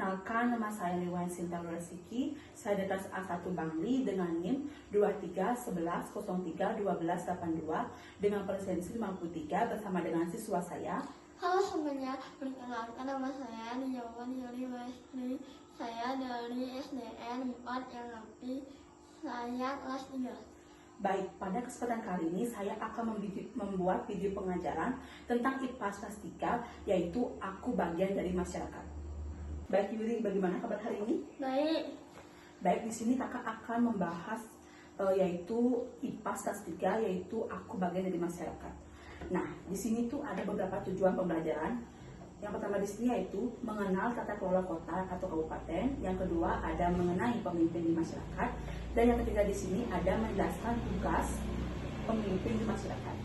Perkenalkan, nama saya Liwan Sinta Resiki. Saya dari kelas A1 Bangli dengan NIM 2311031282 dengan presensi 53 bersama dengan siswa saya. Halo semuanya, perkenalkan nama saya Niyawan Yuri Westri. Saya dari SDN 4 yang rapi. Saya kelas 3. Baik, pada kesempatan kali ini saya akan membuat video pengajaran tentang IPA kelas 3, yaitu aku bagian dari masyarakat. Baik Yuri, bagaimana kabar hari ini? Baik. Baik, di sini kakak akan membahas yaitu IPA kelas 3, yaitu aku bagian dari masyarakat. Nah, di sini tuh ada beberapa tujuan pembelajaran. Yang pertama di sini yaitu mengenal tata kelola kota atau kabupaten. Yang kedua ada mengenai pemimpin di masyarakat. Dan yang ketiga di sini ada menjelaskan tugas pemimpin di masyarakat.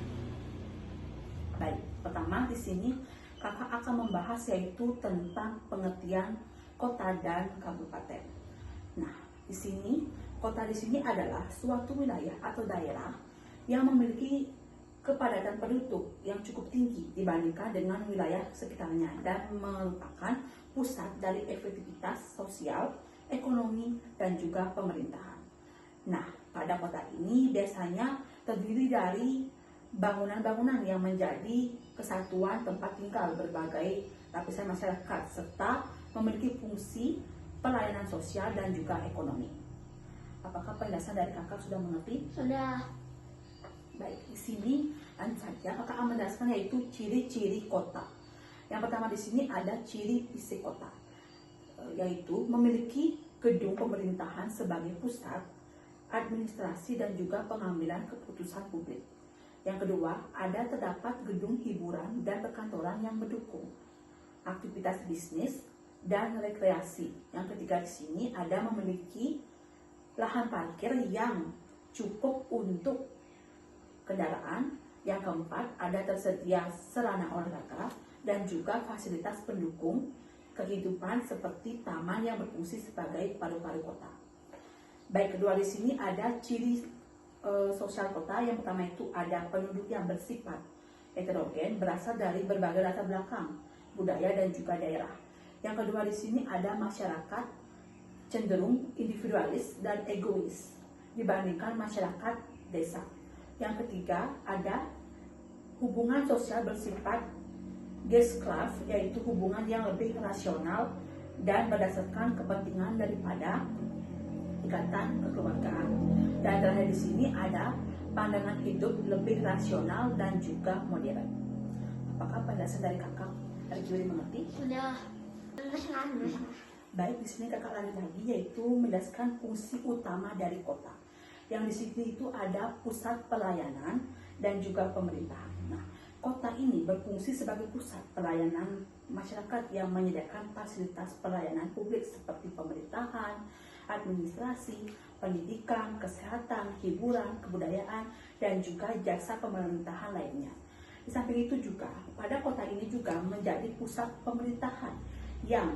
Baik, pertama di sini kakak akan membahas yaitu tentang pengertian kota dan kabupaten. Nah, di sini kota di sini adalah suatu wilayah atau daerah yang memiliki kepadatan penduduk yang cukup tinggi dibandingkan dengan wilayah sekitarnya dan merupakan pusat dari efektivitas sosial, ekonomi, dan juga pemerintahan. Nah, pada kota ini biasanya terdiri dari bangunan-bangunan yang menjadi kesatuan tempat tinggal berbagai lapisan masyarakat serta memiliki fungsi pelayanan sosial dan juga ekonomi. Apakah penjelasan dari kakak sudah mengerti? Sudah. Baik, di sini langsung saja kakak akan menjelaskan yaitu ciri-ciri kota. Yang pertama di sini ada ciri fisik kota, yaitu memiliki gedung pemerintahan sebagai pusat administrasi dan juga pengambilan keputusan publik. Yang kedua, ada terdapat gedung hiburan dan perkantoran yang mendukung aktivitas bisnis dan rekreasi. Yang ketiga di sini ada memiliki lahan parkir yang cukup untuk kendaraan. Yang keempat, ada tersedia sarana olahraga dan juga fasilitas pendukung kehidupan seperti taman yang berfungsi sebagai paru-paru kota. Baik, kedua di sini ada ciri sosial kota. Yang pertama itu ada penduduk yang bersifat heterogen, berasal dari berbagai latar belakang, budaya dan juga daerah. Yang kedua di sini ada masyarakat cenderung individualis dan egois dibandingkan masyarakat desa. Yang ketiga ada hubungan sosial bersifat guest class, yaitu hubungan yang lebih rasional dan berdasarkan kepentingan daripada ikatan kekeluargaan. Dan terakhir di sini ada pandangan hidup lebih rasional dan juga modern. Apakah penjelasan dari kakak dari Juli mengerti? Sudah. Baik, di sini kakak lanjut lagi yaitu menjelaskan fungsi utama dari kota. Yang di sini itu ada pusat pelayanan dan juga pemerintahan. Nah, kota ini berfungsi sebagai pusat pelayanan masyarakat yang menyediakan fasilitas pelayanan publik seperti pemerintahan, administrasi, pendidikan, kesehatan, hiburan, kebudayaan, dan juga jasa pemerintahan lainnya. Di samping itu juga, pada kota ini juga menjadi pusat pemerintahan yang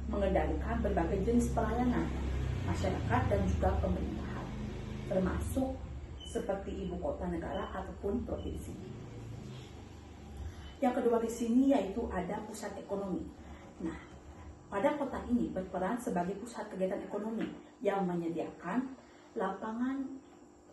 mengendalikan berbagai jenis pelayanan masyarakat dan juga pemerintahan, termasuk seperti ibu kota negara ataupun provinsi. Yang kedua di sini yaitu ada pusat ekonomi. Nah, pada kota ini berperan sebagai pusat kegiatan ekonomi yang menyediakan lapangan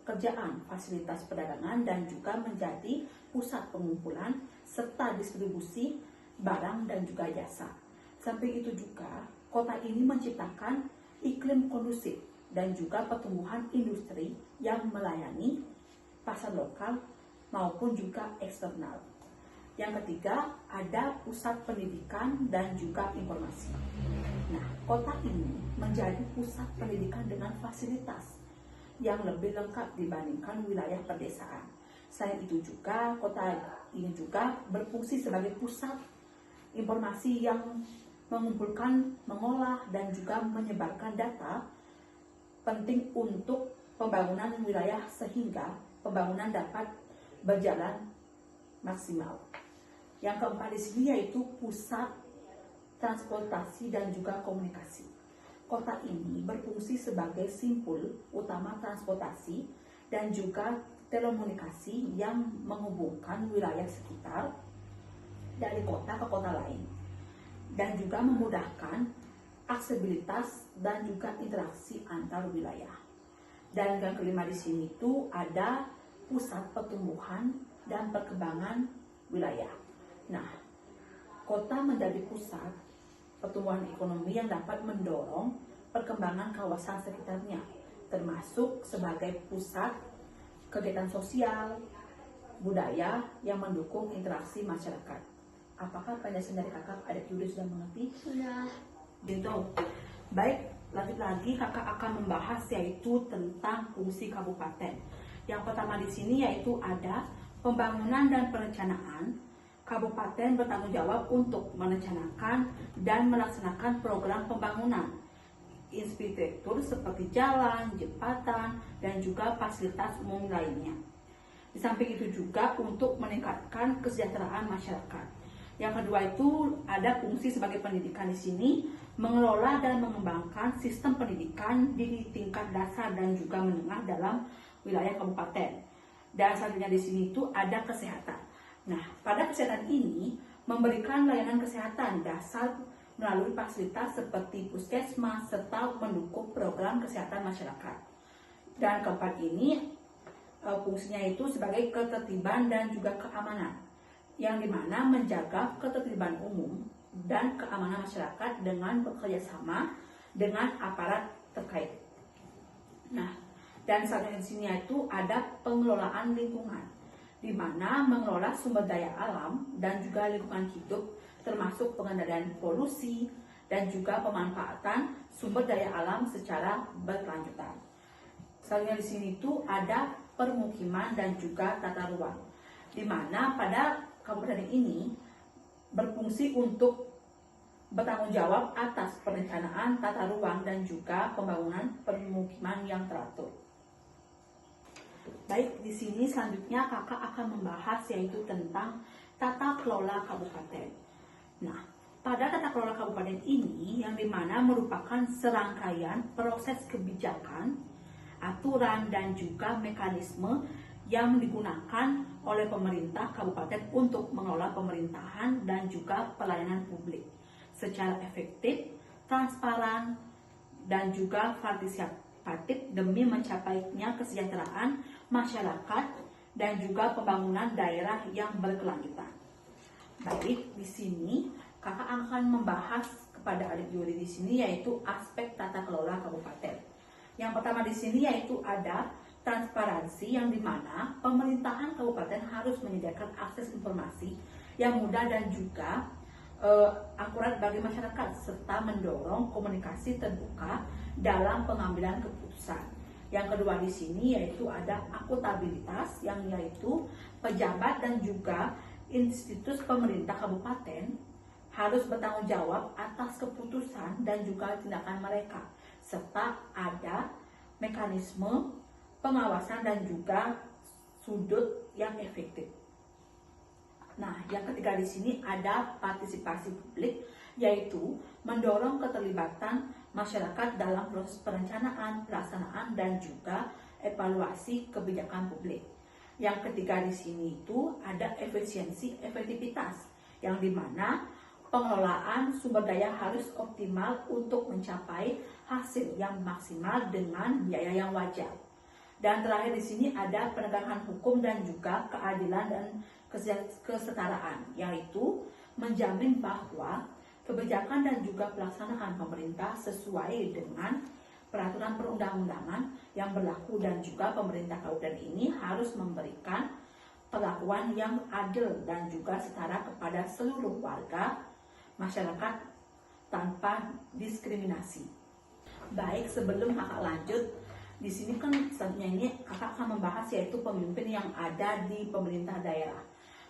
pekerjaan, fasilitas perdagangan, dan juga menjadi pusat pengumpulan serta distribusi barang dan juga jasa. Samping itu juga, kota ini menciptakan iklim kondusif dan juga pertumbuhan industri yang melayani pasar lokal maupun juga eksternal. Yang ketiga, ada pusat pendidikan dan juga informasi. Nah, kota ini menjadi pusat pendidikan dengan fasilitas yang lebih lengkap dibandingkan wilayah pedesaan. Selain itu juga, kota ini juga berfungsi sebagai pusat informasi yang mengumpulkan, mengolah, dan juga menyebarkan data penting untuk pembangunan wilayah sehingga pembangunan dapat berjalan maksimal. Yang keempat di sini yaitu pusat transportasi dan juga komunikasi. Kota ini berfungsi sebagai simpul utama transportasi dan juga telekomunikasi yang menghubungkan wilayah sekitar dari kota ke kota lain, dan juga memudahkan aksesibilitas, dan juga interaksi antar wilayah. Dan yang kelima di sini itu ada pusat pertumbuhan dan perkembangan wilayah. Nah, kota menjadi pusat pertumbuhan ekonomi yang dapat mendorong perkembangan kawasan sekitarnya, termasuk sebagai pusat kegiatan sosial, budaya yang mendukung interaksi masyarakat. Apakah penjelasan dari kakak adik Yudi sudah mengerti? Sudah. Gitu. Baik, lanjut lagi kakak akan membahas yaitu tentang fungsi kabupaten. Yang pertama di sini yaitu ada pembangunan dan perencanaan. Kabupaten bertanggung jawab untuk merencanakan dan melaksanakan program pembangunan infrastruktur seperti jalan, jembatan, dan juga fasilitas umum lainnya. Di samping itu juga untuk meningkatkan kesejahteraan masyarakat. Yang kedua itu ada fungsi sebagai pendidikan di sini, mengelola dan mengembangkan sistem pendidikan di tingkat dasar dan juga menengah dalam wilayah kabupaten. Dan selanjutnya di sini itu ada kesehatan. Nah, pada kesehatan ini memberikan layanan kesehatan dasar melalui fasilitas seperti puskesmas serta mendukung program kesehatan masyarakat. Dan keempat ini fungsinya itu sebagai ketertiban dan juga keamanan, yang dimana menjaga ketertiban umum dan keamanan masyarakat dengan bekerja sama dengan aparat terkait. Nah, dan selanjutnya di sini itu ada pengelolaan lingkungan, di mana mengelola sumber daya alam dan juga lingkungan hidup, termasuk pengendalian polusi dan juga pemanfaatan sumber daya alam secara berkelanjutan. Selanjutnya di sini itu ada permukiman dan juga tata ruang, di mana pada kabupaten ini berfungsi untuk bertanggung jawab atas perencanaan tata ruang dan juga pembangunan permukiman yang teratur. Baik, di sini selanjutnya kakak akan membahas yaitu tentang tata kelola kabupaten. Nah, pada tata kelola kabupaten ini yang dimana merupakan serangkaian proses kebijakan, aturan dan juga mekanisme yang digunakan oleh pemerintah kabupaten untuk mengelola pemerintahan dan juga pelayanan publik secara efektif, transparan, dan juga partisipatif demi mencapainya kesejahteraan masyarakat dan juga pembangunan daerah yang berkelanjutan. Baik, di sini kakak akan membahas kepada adik Yuri di sini yaitu aspek tata kelola kabupaten. Yang pertama di sini yaitu ada transparansi, yang dimana pemerintahan kabupaten harus menyediakan akses informasi yang mudah dan juga akurat bagi masyarakat serta mendorong komunikasi terbuka dalam pengambilan keputusan. Yang kedua di sini yaitu ada akuntabilitas, yang yaitu pejabat dan juga institusi pemerintah kabupaten harus bertanggung jawab atas keputusan dan juga tindakan mereka, serta ada mekanisme pengawasan dan juga sudut yang efektif. Nah, yang ketiga di sini ada partisipasi publik, yaitu mendorong keterlibatan masyarakat dalam proses perencanaan, pelaksanaan dan juga evaluasi kebijakan publik. Yang ketiga di sini itu ada efisiensi efektivitas, yang dimana pengelolaan sumber daya harus optimal untuk mencapai hasil yang maksimal dengan biaya yang wajar. Dan terakhir di sini ada penegakan hukum dan juga keadilan dan kesetaraan, yaitu menjamin bahwa kebijakan dan juga pelaksanaan pemerintah sesuai dengan peraturan perundang-undangan yang berlaku, dan juga pemerintah kabupaten ini harus memberikan perlakuan yang adil dan juga setara kepada seluruh warga masyarakat tanpa diskriminasi. Baik, sebelum kakak lanjut, di sini kan selanjutnya ini kakak akan membahas yaitu pemimpin yang ada di pemerintah daerah.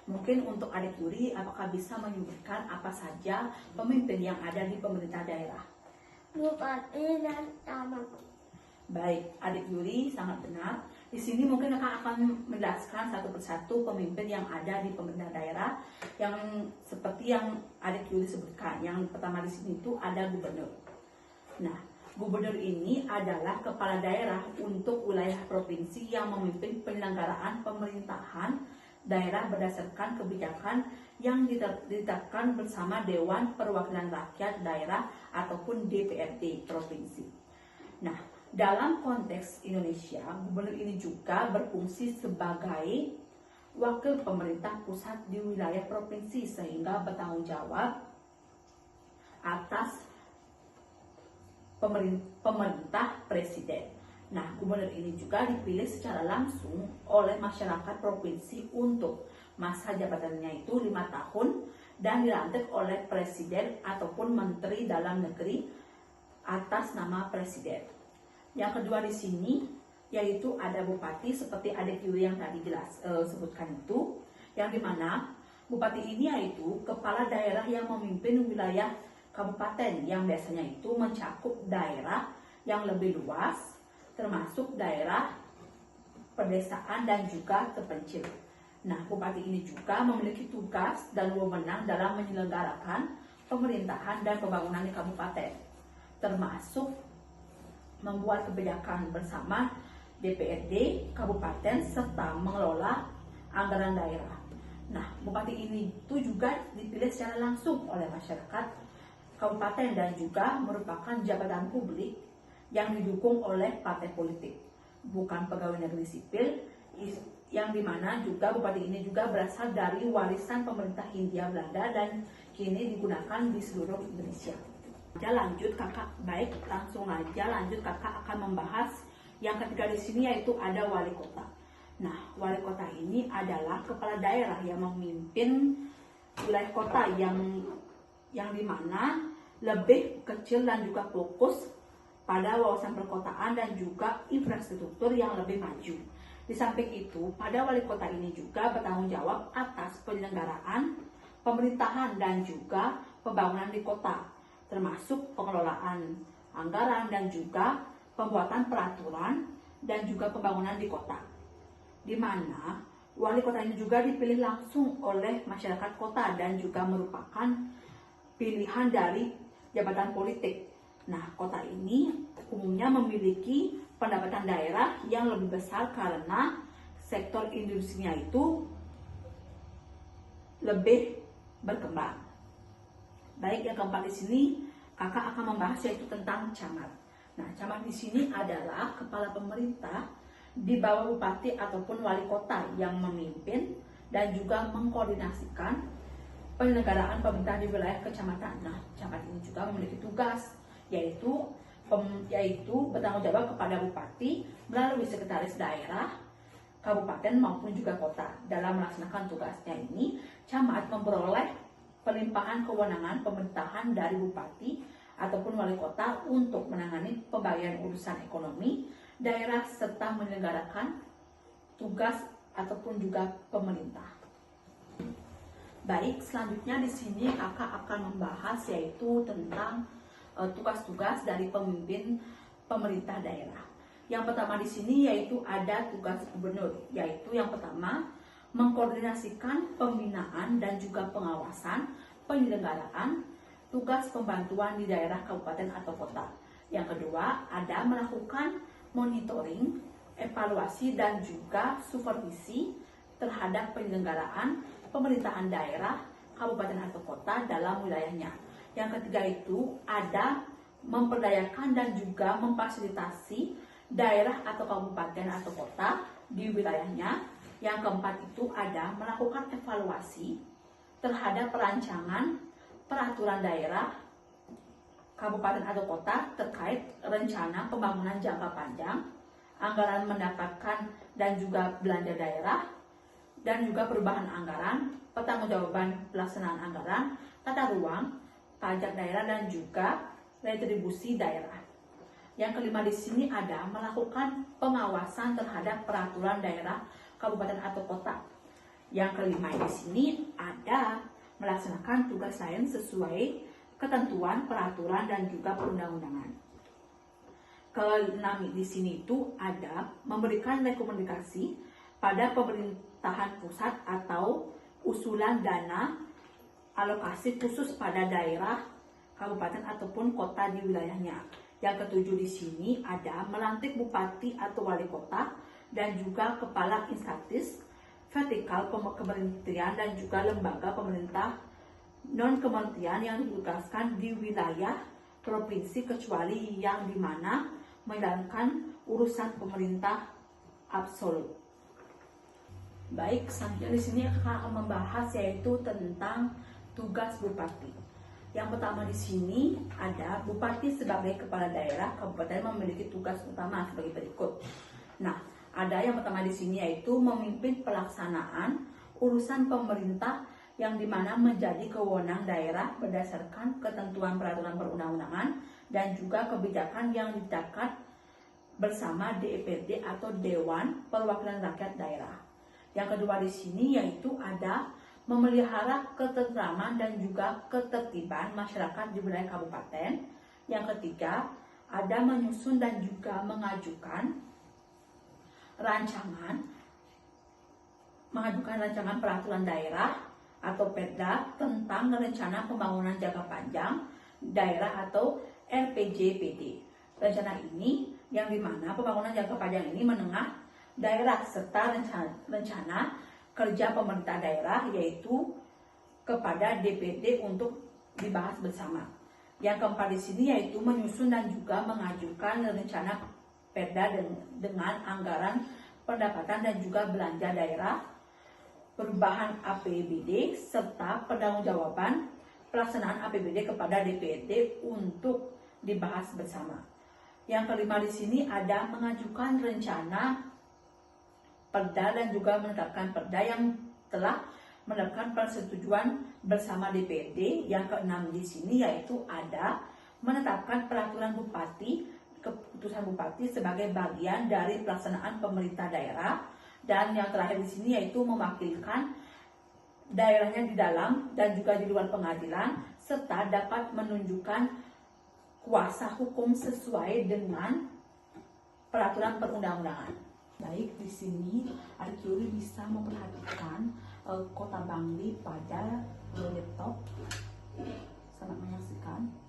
Mungkin untuk adik Yuri, apakah bisa menyebutkan apa saja pemimpin yang ada di pemerintah daerah? Bupati dan camat. Baik, adik Yuri sangat benar. Di sini mungkin kakak akan menjelaskan satu persatu pemimpin yang ada di pemerintah daerah yang seperti yang adik Yuri sebutkan. Yang pertama di sini itu ada gubernur. Nah, gubernur ini adalah kepala daerah untuk wilayah provinsi yang memimpin penyelenggaraan pemerintahan daerah berdasarkan kebijakan yang ditetapkan bersama Dewan Perwakilan Rakyat Daerah ataupun DPRD provinsi. Nah, dalam konteks Indonesia, gubernur ini juga berfungsi sebagai wakil pemerintah pusat di wilayah provinsi sehingga bertanggung jawab atas pemerintah presiden. Nah, gubernur ini juga dipilih secara langsung oleh masyarakat provinsi untuk masa jabatannya itu 5 tahun dan dilantik oleh presiden ataupun menteri dalam negeri atas nama presiden. Yang kedua di sini yaitu ada bupati seperti adik Yuri yang tadi sebutkan itu, yang dimana bupati ini yaitu kepala daerah yang memimpin wilayah kabupaten yang biasanya itu mencakup daerah yang lebih luas termasuk daerah pedesaan dan juga terpencil. Nah, bupati ini juga memiliki tugas dan wewenang dalam menyelenggarakan pemerintahan dan pembangunan di kabupaten, termasuk membuat kebijakan bersama DPRD kabupaten serta mengelola anggaran daerah. Nah, bupati ini itu juga dipilih secara langsung oleh masyarakat kabupaten dan juga merupakan jabatan publik yang didukung oleh partai politik, bukan pegawai negeri sipil, yang dimana juga bupati ini juga berasal dari warisan pemerintah Hindia Belanda dan kini digunakan di seluruh Indonesia. Lanjut kakak, baik langsung aja lanjut kakak akan membahas yang ketiga di sini yaitu ada wali kota. Nah, wali kota ini adalah kepala daerah yang memimpin wilayah kota yang dimana lebih kecil dan juga fokus pada wawasan perkotaan dan juga infrastruktur yang lebih maju. Di samping itu, pada wali kota ini juga bertanggung jawab atas penyelenggaraan pemerintahan dan juga pembangunan di kota, termasuk pengelolaan anggaran dan juga pembuatan peraturan dan juga pembangunan di kota. Di mana wali kota ini juga dipilih langsung oleh masyarakat kota dan juga merupakan pilihan dari jabatan politik. Nah, kota ini umumnya memiliki pendapatan daerah yang lebih besar karena sektor industrinya itu lebih berkembang. Baik, yang keempat di sini kakak akan membahas yaitu tentang camat. Nah, camat di sini adalah kepala pemerintah di bawah bupati ataupun wali kota yang memimpin dan juga mengkoordinasikan penyelenggaraan pemerintah di wilayah kecamatan. Nah, camat ini juga memiliki tugas yaitu bertanggung jawab kepada bupati melalui sekretaris daerah, kabupaten maupun juga kota. Dalam melaksanakan tugasnya ini, camat memperoleh pelimpahan kewenangan pemerintahan dari bupati ataupun wali kota untuk menangani pembagian urusan ekonomi daerah serta menyelenggarakan tugas ataupun juga pemerintah. Baik, selanjutnya di sini kakak akan membahas yaitu tentang tugas-tugas dari pemimpin pemerintah daerah. Yang pertama di sini yaitu ada tugas gubernur, yaitu yang pertama mengkoordinasikan pembinaan dan juga pengawasan penyelenggaraan tugas pembantuan di daerah kabupaten atau kota. Yang kedua ada melakukan monitoring, evaluasi dan juga supervisi terhadap penyelenggaraan pemerintahan daerah, kabupaten atau kota dalam wilayahnya. Yang ketiga itu ada memperdayakan dan juga memfasilitasi daerah atau kabupaten atau kota di wilayahnya. Yang keempat itu ada melakukan evaluasi terhadap perancangan peraturan daerah, kabupaten atau kota terkait rencana pembangunan jangka panjang, anggaran mendapatkan dan juga belanja daerah, dan juga perubahan anggaran, pertanggungjawaban pelaksanaan anggaran, tata ruang, pajak daerah dan juga retribusi daerah. Yang kelima di sini ada melakukan pengawasan terhadap peraturan daerah, kabupaten atau kota. Yang kelima di sini ada melaksanakan tugas lain sesuai ketentuan peraturan dan juga perundang-undangan. Keenam di sini itu ada memberikan rekomendasi pada pemerintahan pusat atau usulan dana alokasi khusus pada daerah, kabupaten ataupun kota di wilayahnya. Yang ketujuh di sini ada melantik bupati atau wali kota dan juga kepala instansi vertikal kementerian dan juga lembaga pemerintah non-kementerian yang ditugaskan di wilayah provinsi kecuali yang dimana menjalankan urusan pemerintah absolut. Baik, selanjutnya di sini akan membahas yaitu tentang tugas bupati. Yang pertama di sini ada bupati sebagai kepala daerah kabupaten memiliki tugas utama sebagai berikut. Nah, ada yang pertama di sini yaitu memimpin pelaksanaan urusan pemerintah yang dimana menjadi kewenangan daerah berdasarkan ketentuan peraturan perundang-undangan dan juga kebijakan yang ditetapkan bersama DPRD atau Dewan Perwakilan Rakyat Daerah. Yang kedua di sini yaitu ada memelihara ketentraman dan juga ketertiban masyarakat di wilayah kabupaten. Yang ketiga ada menyusun dan juga mengajukan rancangan peraturan daerah atau Perda tentang rencana pembangunan jangka panjang daerah atau RPJPD. Rencana ini yang dimana pembangunan jangka panjang ini menengah daerah serta rencana kerja pemerintah daerah yaitu kepada DPD untuk dibahas bersama. Yang keempat di sini yaitu menyusun dan juga mengajukan rencana Perda dengan anggaran pendapatan dan juga belanja daerah, perubahan APBD serta pertanggungjawaban pelaksanaan APBD kepada DPRD untuk dibahas bersama. Yang kelima di sini ada mengajukan rencana Perda dan juga menetapkan Perda yang telah mendapatkan persetujuan bersama DPRD. Yang keenam di sini yaitu ada menetapkan peraturan bupati, keputusan bupati sebagai bagian dari pelaksanaan pemerintah daerah. Dan yang terakhir di sini yaitu mewakilkan daerahnya di dalam dan juga di luar pengadilan serta dapat menunjukkan kuasa hukum sesuai dengan peraturan perundang-undangan. Baik, di sini adik Yuri bisa memperhatikan kota Bangli pada laptop. Selamat menyaksikan.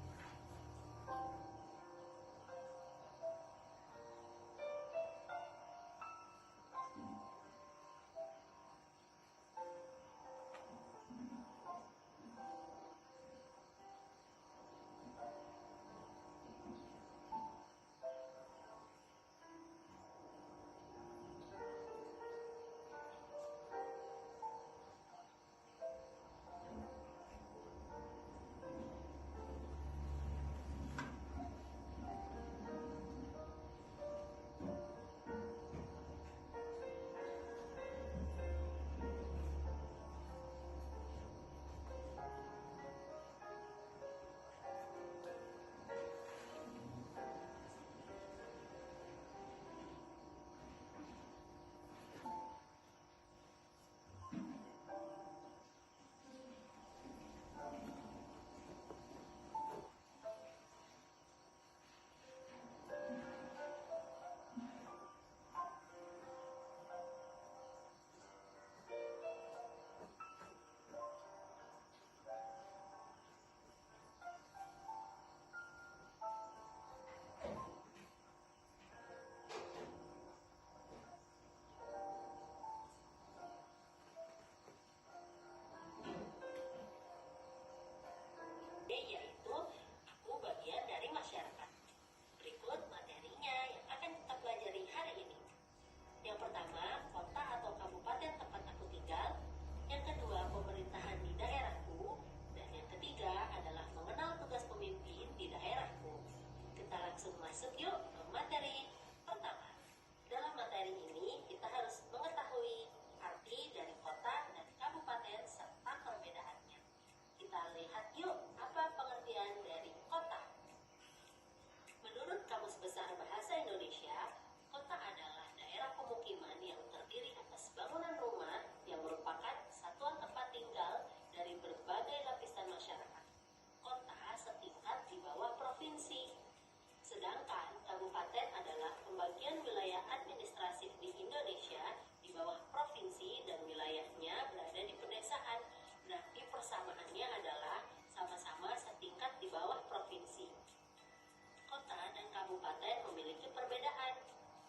kabupaten memiliki perbedaan.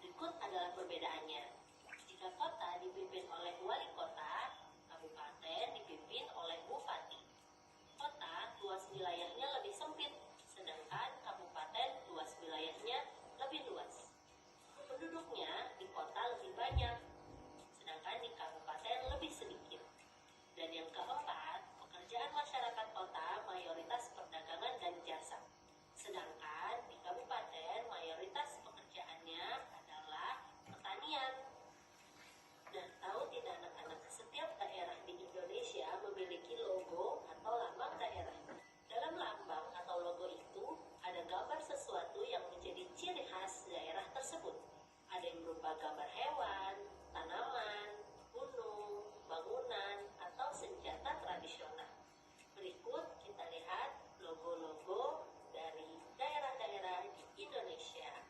Berikut adalah perbedaannya. Di Jika kota dipimpin oleh wali kota, kabupaten dipimpin oleh bupati. Kota luas wilayahnya lebih sempit, sedangkan kabupaten luas wilayahnya lebih luas. Penduduknya di kota lebih banyak, sedangkan di kabupaten lebih sedikit. Dan yang keempat, pekerjaan masyarakat kota mayoritas perdagangan dan jasa. Sedangkan di kabupaten mayoritas pekerjaannya adalah pertanian. Nah, tahu tidak anak-anak, setiap daerah di Indonesia memiliki logo atau lambang daerah. Dalam lambang atau logo itu ada gambar sesuatu yang menjadi ciri khas daerah tersebut. Ada yang berupa gambar hewan, tanaman, gunung, bangunan, atau senjata tradisional. Berikut kita lihat logo-logo dari daerah-daerah di Indonesia.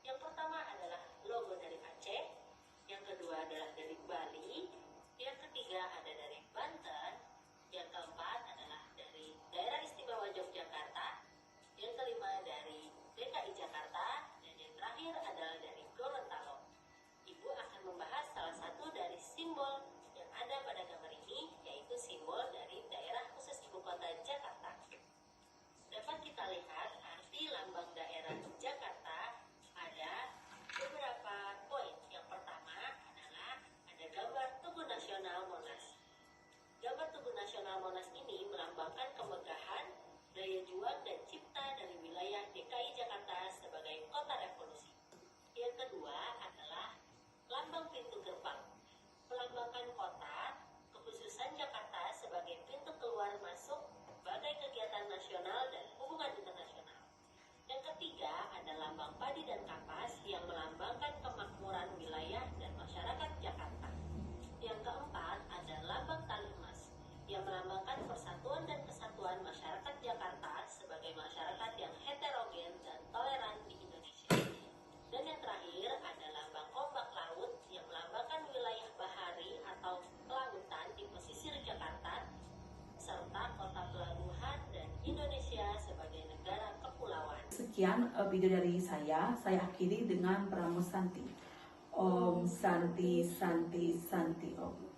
Yang pertama adalah logo dari Aceh, yang kedua adalah dari Bali, yang ketiga ada dari Banten, yang keempat adalah dari Daerah Istimewa Yogyakarta, yang kelima dari DKI Jakarta, dan yang terakhir adalah dari Gorontalo. Ibu akan membahas salah satu dari simbol yang ada pada gambar ini, yaitu simbol dari daerah khusus ibu kota Jakarta. Dapat kita lihat arti lambang daerah Jakarta ada beberapa poin. Yang pertama adalah ada gambar Tugu Nasional Monas. Gambar Tugu Nasional Monas ini melambangkan kemegahan, daya juang dan cipta dari wilayah DKI Jakarta sebagai kota revolusi. Yang kedua adalah lambang pintu gerbang, melambangkan kota, kekhususan Jakarta sebagai pintu keluar masuk berbagai kegiatan nasional dan hubungan internasional. Yang ketiga ada lambang padi dan kapas yang melambangkan kemakmuran wilayah dan masyarakat Jakarta. Yang keempat ada lambang tali emas yang melambangkan persatuan dan kesatuan masyarakat Jakarta sebagai masyarakat yang heterogen dan toleran di Indonesia. Dan yang terakhir ada lambang ombak laut yang melambangkan wilayah bahari atau kelautan di pesisir Jakarta serta kota pelabuhan dan Indonesia sebagai negara kepulauan. Sekian video dari saya akhiri dengan Pramo Santi. Om Santi Santi Santi Om.